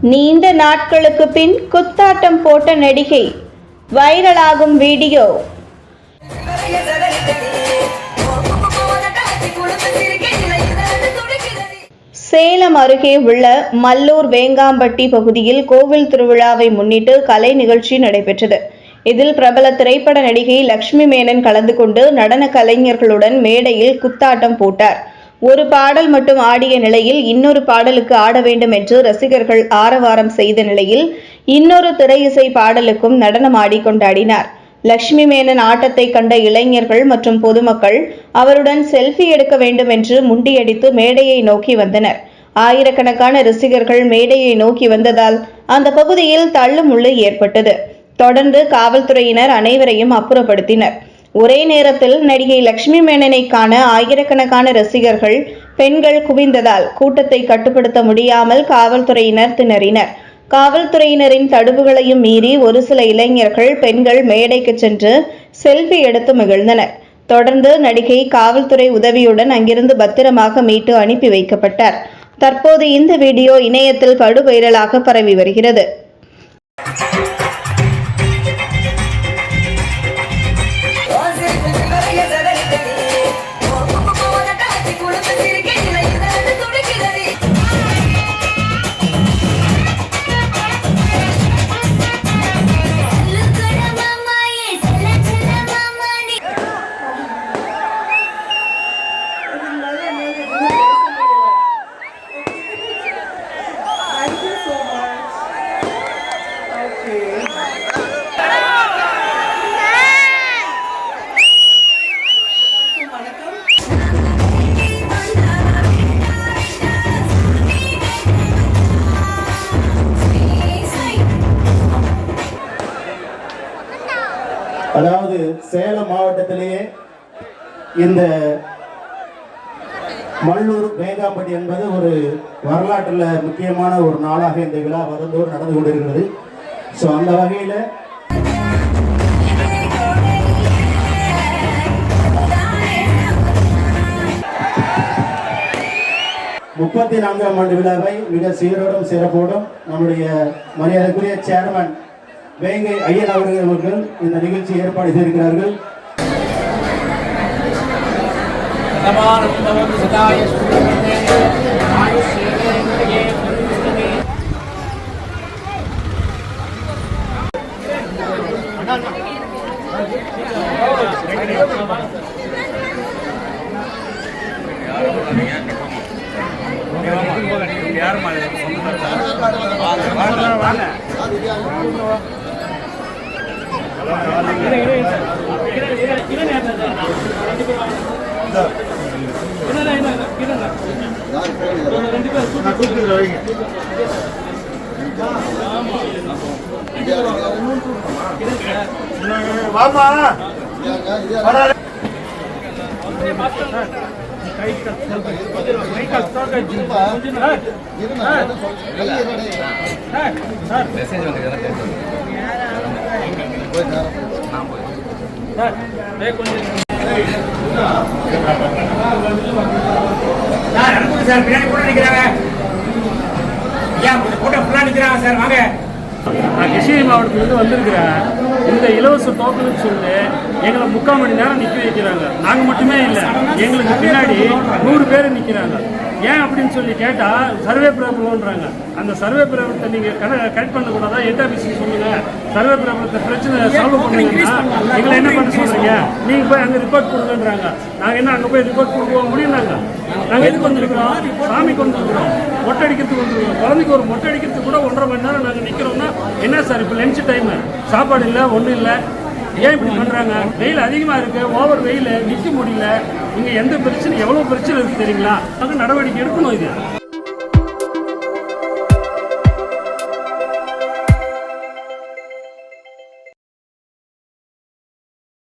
நீண்ட நாட்களுக்கு பின் குத்தாட்டம் போட்ட நடிகை, வைரலாகும் வீடியோ. சேலம் அருகே உள்ள மல்லூர் வேங்காம்பட்டி பகுதியில் கோவில் திருவிழாவை முன்னிட்டு கலை நிகழ்ச்சி நடைபெற்றது. இதில் பிரபல திரைப்பட நடிகை லட்சுமி மேனன் கலந்து கொண்டு நடன கலைஞர்களுடன் மேடையில் குத்தாட்டம் போட்டார். ஒரு பாடல் மட்டும் ஆடிய நிலையில் இன்னொரு பாடலுக்கு ஆட வேண்டும் என்று ரசிகர்கள் ஆரவாரம் செய்த நிலையில் இன்னொரு திரையிசை பாடலுக்கும் நடனம் ஆடி கொண்டாடினார். லட்சுமி மேனன் ஆட்டத்தை கண்ட இளைஞர்கள் மற்றும் பொதுமக்கள் அவருடன் செல்ஃபி எடுக்க வேண்டும் என்று முண்டியடித்து மேடையை நோக்கி வந்தனர். ஆயிரக்கணக்கான ரசிகர்கள் மேடையை நோக்கி வந்ததால் அந்த பகுதியில் தள்ளுமுள்ளு ஏற்பட்டது. தொடர்ந்து காவல்துறையினர் அனைவரையும் அப்புறப்படுத்தினர். ஒரே நேரத்தில் நடிகை லட்சுமி மேனனை காண ஆயிரக்கணக்கான ரசிகர்கள், பெண்கள் குவிந்ததால் கூட்டத்தை கட்டுப்படுத்த முடியாமல் காவல்துறையினர் திணறினர். காவல்துறையினரின் தடுப்புகளையும் மீறி ஒரு சில இளைஞர்கள், பெண்கள் மேடைக்கு சென்று செல்ஃபி எடுத்து மகிழ்ந்தனர். தொடர்ந்து நடிகை காவல்துறை உதவியுடன் அங்கிருந்து பத்திரமாக மீட்டு அனுப்பி வைக்கப்பட்டார். தற்போது இந்த வீடியோ இணையத்தில் படு வைரலாக பரவி வருகிறது. அதாவது சேலம் மாவட்டத்திலேயே இந்த மல்லூர் வேங்காம்பட்டி என்பது ஒரு வரலாற்றில் முக்கியமான ஒரு நாளாக இந்த விழா வருந்தோடு நடந்து கொண்டிருக்கிறது. ஸோ அந்த வகையில் 34ஆம் ஆண்டு விழாவை மிக சீரோடும் சிறப்போடும் நம்முடைய மரியாதைக்குரிய சேர்மன் வேங்கை ஐயன் அவர்கள் இந்த நிகழ்ச்சி ஏற்பாடு செய்திருக்கிறார்கள். நான் கிருஷ்ணகிரி மாவட்டத்திலிருந்து வந்திருக்கிறேன். இந்த இலவச டோக்கனுக்கு சொல்லி எங்களை 3/4 மணி நேரம் நிற்க வைக்கிறாங்க. நாங்கள் மட்டுமே இல்லை, எங்களுக்கு பின்னாடி 100 பேர் நிற்கிறாங்க. ஏன் அப்படின்னு சொல்லி கேட்டால் சர்வே பிரபலம்ன்றாங்க. அந்த சர்வே பிரபலத்தை நீங்கள் கரெக்ட் பண்ணக்கூடாதா? எட்டாபிசி சொல்லுங்கள். சர்வே பிரபலத்தை பிரச்சனை சால்வ் பண்ணுங்கன்னா எங்களை என்ன பண்ண சொல்கிறீங்க? நீங்கள் போய் அங்கே ரிப்போர்ட் கொடுங்கன்றாங்க. நாங்கள் என்ன அங்கே போய் ரிப்போர்ட் கொடுக்க முடியும்னாங்க? நாங்கள் எதுக்கு வந்துருக்கிறோம்? சாமி கொண்டு வந்துருக்கிறோம், மொட்டை அடிக்கிறதுக்கு வந்துருக்கோம். குழந்தைக்கு ஒரு மொட்டை அடிக்கிறதுக்கு கூட 1.5 மணி நேரம் நாங்கள் நிற்கிறோம்னா என்ன சார்? இப்போ லஞ்ச் டைமு, சாப்பாடு இல்லை, ஒன்றும் இல்லை. ஏன் இப்படி பண்ணுறாங்க? வெயில் அதிகமாக இருக்குது, ஓவர் வெயில், நிற்க முடியல. இங்கே எந்த பிரச்சனை, எவ்வளோ பிரச்சனை இருக்குது தெரியுங்களா? அது நடவடிக்கை எடுக்கணும். இது